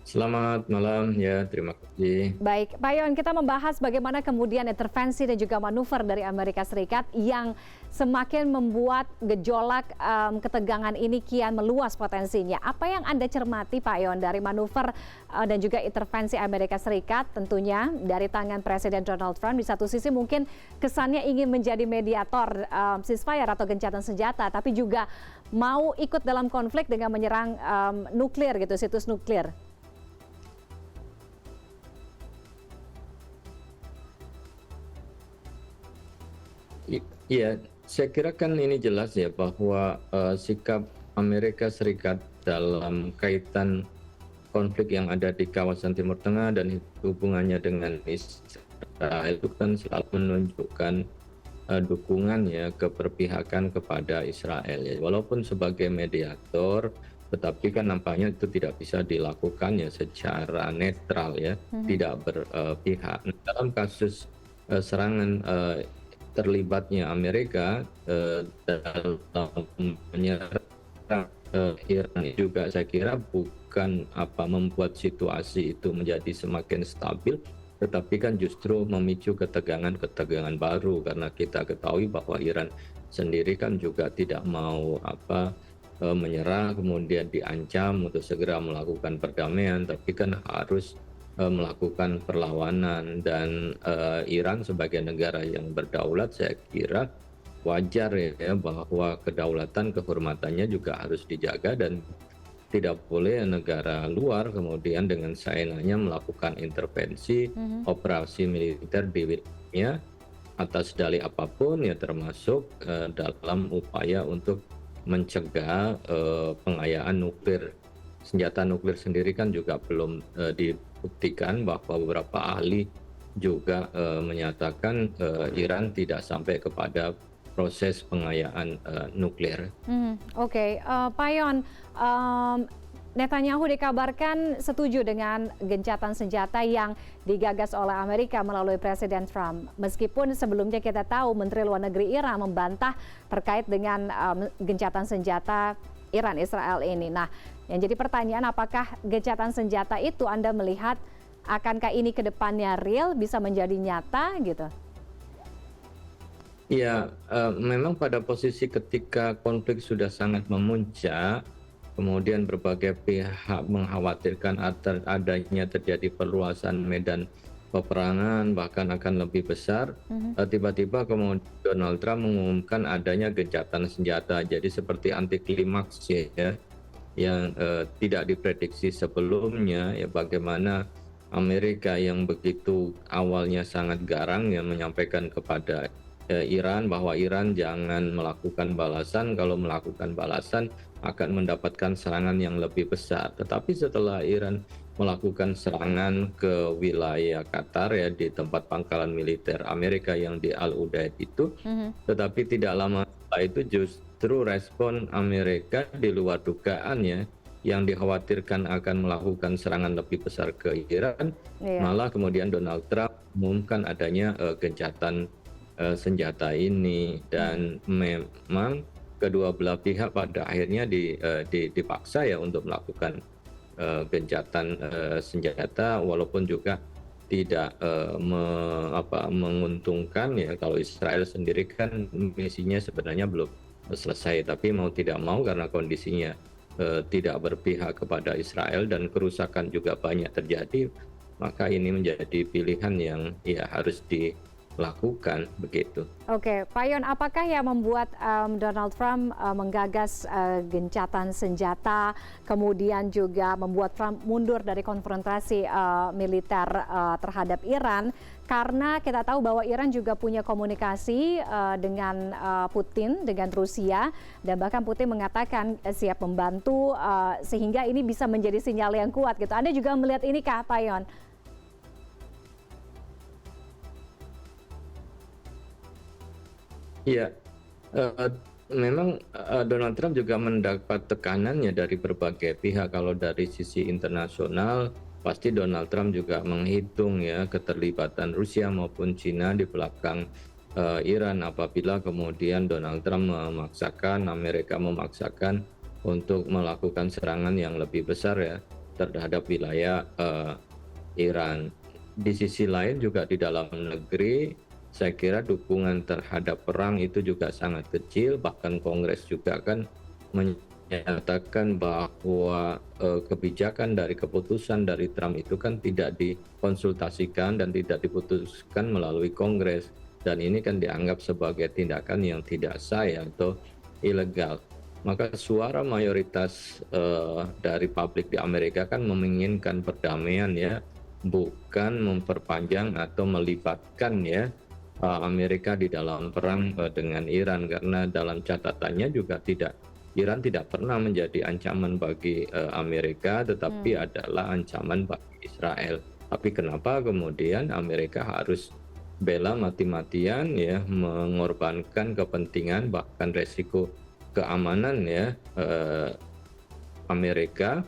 Selamat malam, ya terima kasih. Baik, Pak Yon, kita membahas bagaimana kemudian intervensi dan juga manuver dari Amerika Serikat yang semakin membuat gejolak ketegangan ini kian meluas potensinya. Apa yang Anda cermati, Pak Yon, dari manuver dan juga intervensi Amerika Serikat tentunya dari tangan Presiden Donald Trump. Di satu sisi mungkin kesannya ingin menjadi mediator ceasefire atau gencatan senjata, tapi juga mau ikut dalam konflik dengan menyerang nuklir gitu, situs nuklir. Iya, saya kira kan ini jelas ya bahwa sikap Amerika Serikat dalam kaitan konflik yang ada di kawasan Timur Tengah dan hubungannya dengan Israel itu kan selalu menunjukkan dukungan ya keberpihakan kepada Israel ya. Walaupun sebagai mediator, tetapi kan nampaknya itu tidak bisa dilakukan ya secara netral ya, tidak berpihak. Dalam kasus serangan terlibatnya Amerika dalam menyerang Iran juga saya kira bukan membuat situasi itu menjadi semakin stabil, tetapi kan justru memicu ketegangan-ketegangan baru karena kita ketahui bahwa Iran sendiri kan juga tidak mau menyerah, kemudian diancam untuk segera melakukan perdamaian, tapi kan harus melakukan perlawanan. Dan Iran sebagai negara yang berdaulat saya kira wajar ya bahwa kedaulatan kehormatannya juga harus dijaga dan tidak boleh negara luar kemudian dengan seenaknya melakukan intervensi operasi militer di wilayahnya atas dalih apapun ya, termasuk dalam upaya untuk mencegah pengayaan nuklir. Senjata nuklir sendiri kan juga belum dibuktikan, bahwa beberapa ahli juga menyatakan Iran tidak sampai kepada proses pengayaan nuklir. Oke, Pak Yon, Netanyahu dikabarkan setuju dengan gencatan senjata yang digagas oleh Amerika melalui Presiden Trump. Meskipun sebelumnya kita tahu Menteri Luar Negeri Iran membantah terkait dengan gencatan senjata Iran Israel ini. Nah, yang jadi pertanyaan, apakah gencatan senjata itu Anda melihat akankah ini ke depannya real, bisa menjadi nyata gitu? Ya, memang pada posisi ketika konflik sudah sangat memuncak, kemudian berbagai pihak mengkhawatirkan adanya terjadi perluasan medan peperangan bahkan akan lebih besar. Tiba-tiba kemudian Donald Trump mengumumkan adanya gencatan senjata, jadi seperti anti klimaks ya, yang tidak diprediksi sebelumnya ya, bagaimana Amerika yang begitu awalnya sangat garang yang menyampaikan kepada Iran bahwa Iran jangan melakukan balasan, kalau melakukan balasan akan mendapatkan serangan yang lebih besar. Tetapi setelah Iran melakukan serangan ke wilayah Qatar ya, di tempat pangkalan militer Amerika yang di Al Udeid itu, tetapi tidak lama setelah itu justru respon Amerika di luar dugaan ya, yang dikhawatirkan akan melakukan serangan lebih besar ke Iran, malah kemudian Donald Trump mengumumkan adanya gencatan senjata ini. Dan memang kedua belah pihak pada akhirnya dipaksa ya untuk melakukan gencatan senjata, walaupun juga tidak menguntungkan ya. Kalau Israel sendiri kan misinya sebenarnya belum selesai, tapi mau tidak mau karena kondisinya tidak berpihak kepada Israel dan kerusakan juga banyak terjadi, maka ini menjadi pilihan yang ya harus dilakukan begitu. Oke, Pak Yon, apakah yang membuat Donald Trump menggagas gencatan senjata, kemudian juga membuat Trump mundur dari konfrontasi militer terhadap Iran? Karena kita tahu bahwa Iran juga punya komunikasi dengan Putin, dengan Rusia, dan bahkan Putin mengatakan siap membantu, sehingga ini bisa menjadi sinyal yang kuat gitu. Anda juga melihat ini kah, Pak Yon? Iya, memang Donald Trump juga mendapat tekanannya dari berbagai pihak. Kalau dari sisi internasional, pasti Donald Trump juga menghitung ya keterlibatan Rusia maupun Cina di belakang Iran, apabila kemudian Donald Trump Amerika memaksakan untuk melakukan serangan yang lebih besar ya. terhadap wilayah Iran. Di sisi lain juga di dalam negeri, saya kira dukungan terhadap perang itu juga sangat kecil, bahkan Kongres juga kan menyatakan bahwa kebijakan dari keputusan dari Trump itu kan tidak dikonsultasikan dan tidak diputuskan melalui Kongres, dan ini kan dianggap sebagai tindakan yang tidak sah atau ilegal. Maka suara mayoritas dari publik di Amerika kan menginginkan perdamaian ya, bukan memperpanjang atau melibatkan ya Amerika di dalam perang dengan Iran, karena dalam catatannya juga Iran tidak pernah menjadi ancaman bagi Amerika, tetapi adalah ancaman bagi Israel. Tapi kenapa kemudian Amerika harus bela mati-matian ya, mengorbankan kepentingan bahkan resiko keamanan ya Amerika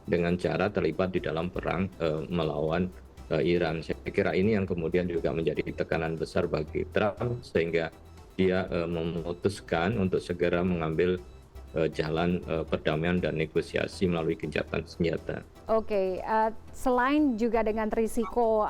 dengan cara terlibat di dalam perang melawan Iran. Saya kira ini yang kemudian juga menjadi tekanan besar bagi Trump, sehingga dia memutuskan untuk segera mengambil jalan perdamaian dan negosiasi melalui gencatan senjata. Oke, selain juga dengan risiko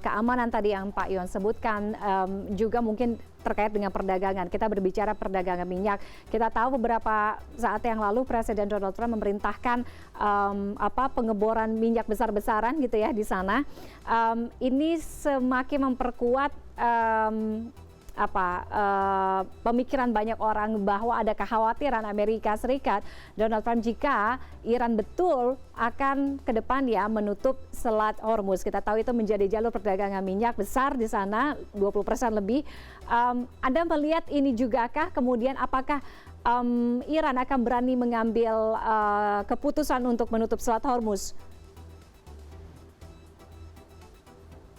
keamanan tadi yang Pak Yon sebutkan, juga mungkin terkait dengan perdagangan. Kita berbicara perdagangan minyak. Kita tahu beberapa saat yang lalu Presiden Donald Trump memerintahkan pengeboran minyak besar-besaran gitu ya di sana. Ini semakin memperkuat pemikiran banyak orang bahwa ada kekhawatiran Amerika Serikat, Donald Trump, jika Iran betul akan ke depan ya menutup Selat Hormuz. Kita tahu itu menjadi jalur perdagangan minyak besar di sana, 20% lebih. Anda melihat ini juga kah? Kemudian apakah Iran akan berani mengambil keputusan untuk menutup Selat Hormuz?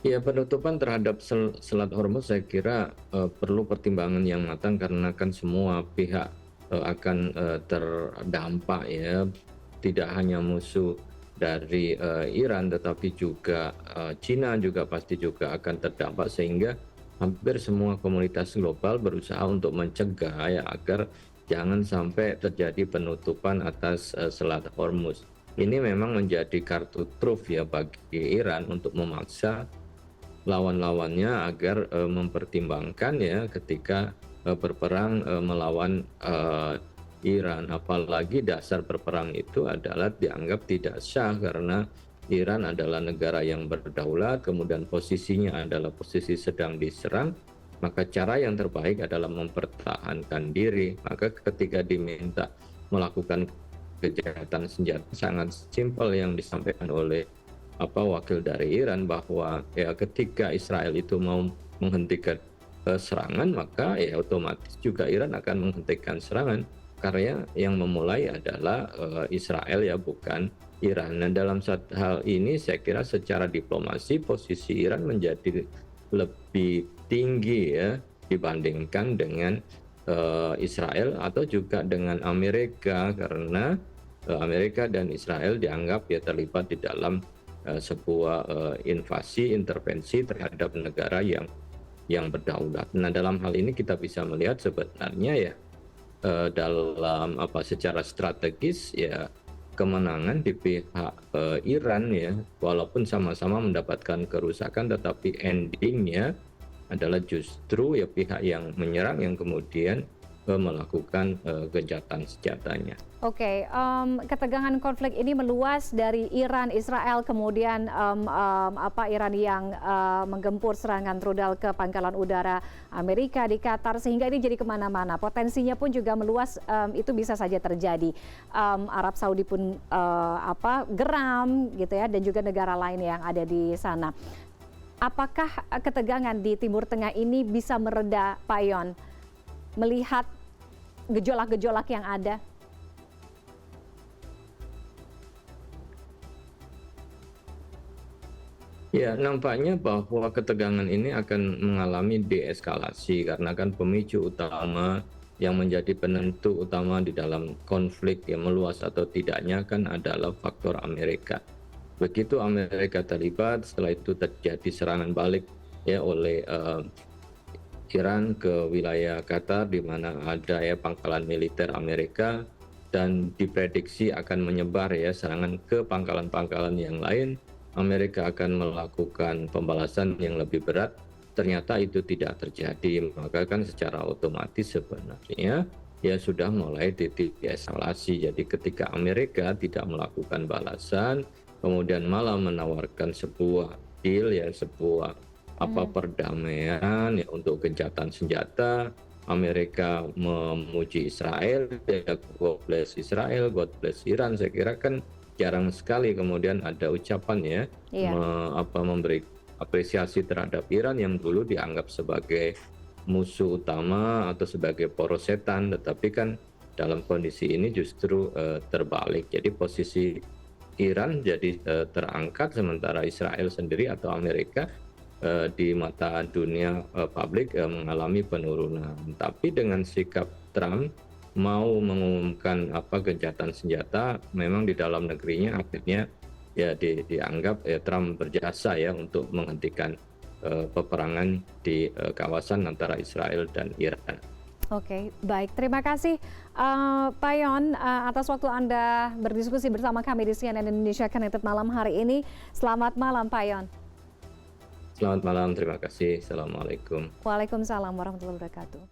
Ya, penutupan terhadap Selat Hormuz saya kira perlu pertimbangan yang matang, karena kan semua pihak akan terdampak ya. Tidak hanya musuh dari Iran, tetapi juga Cina juga pasti juga akan terdampak, sehingga hampir semua komunitas global berusaha untuk mencegah ya agar jangan sampai terjadi penutupan atas Selat Hormuz. Ini memang menjadi kartu truf ya bagi Iran untuk memaksa lawan-lawannya agar mempertimbangkan ya ketika berperang melawan Iran. Apalagi dasar berperang itu adalah dianggap tidak sah, karena Iran adalah negara yang berdaulat, kemudian posisinya adalah posisi sedang diserang, maka cara yang terbaik adalah mempertahankan diri. Maka ketika diminta melakukan kejahatan senjata, sangat simpel yang disampaikan oleh wakil dari Iran, bahwa ya ketika Israel itu mau menghentikan serangan, maka ya otomatis juga Iran akan menghentikan serangan, karena yang memulai adalah Israel ya, bukan Iran. Dan dalam hal ini saya kira secara diplomasi posisi Iran menjadi lebih tinggi ya dibandingkan dengan Israel atau juga dengan Amerika, karena Amerika dan Israel dianggap ya terlibat di dalam sebuah invasi, intervensi terhadap negara yang berdaulat. Nah, dalam hal ini kita bisa melihat sebenarnya ya dalam secara strategis ya kemenangan di pihak Iran ya, walaupun sama-sama mendapatkan kerusakan, tetapi endingnya adalah justru ya pihak yang menyerang yang kemudian melakukan gencatan senjatanya. Oke, ketegangan konflik ini meluas dari Iran, Israel, kemudian Iran yang menggempur serangan rudal ke pangkalan udara Amerika di Qatar, sehingga ini jadi kemana-mana. Potensinya pun juga meluas, itu bisa saja terjadi. Arab Saudi pun geram gitu ya, dan juga negara lain yang ada di sana. Apakah ketegangan di Timur Tengah ini bisa mereda, Pak Yon, melihat gejolak-gejolak yang ada? Ya, nampaknya bahwa ketegangan ini akan mengalami deeskalasi, karena kan pemicu utama yang menjadi penentu utama di dalam konflik yang meluas atau tidaknya kan adalah faktor Amerika. Begitu Amerika terlibat, setelah itu terjadi serangan balik ya oleh Iran ke wilayah Qatar, di mana ada ya pangkalan militer Amerika. dan diprediksi akan menyebar ya serangan ke pangkalan-pangkalan yang lain, Amerika akan melakukan pembalasan yang lebih berat. Ternyata itu tidak terjadi, maka kan secara otomatis sebenarnya ya sudah mulai titik eskalasi. Jadi ketika Amerika tidak melakukan balasan, kemudian malah menawarkan sebuah deal ya, sebuah perdamaian ya untuk gencatan senjata. Amerika memuji Israel, ya God bless Israel, God bless Iran. Saya kira kan jarang sekali kemudian ada ucapan ya Iya. memberi apresiasi terhadap Iran yang dulu dianggap sebagai musuh utama atau sebagai poros setan, tetapi kan dalam kondisi ini justru terbalik. Jadi posisi Iran jadi terangkat, sementara Israel sendiri atau Amerika di mata dunia publik mengalami penurunan. Tapi dengan sikap Trump mau mengumumkan gencatan senjata, memang di dalam negerinya akhirnya ya dianggap ya Trump berjasa ya untuk menghentikan peperangan di kawasan antara Israel dan Iran. Oke, baik. Terima kasih Pak Yon atas waktu Anda berdiskusi bersama kami di CNN Indonesia Connected malam hari ini. Selamat malam Pak Yon. Selamat malam, terima kasih. Assalamualaikum. Waalaikumsalam warahmatullahi wabarakatuh.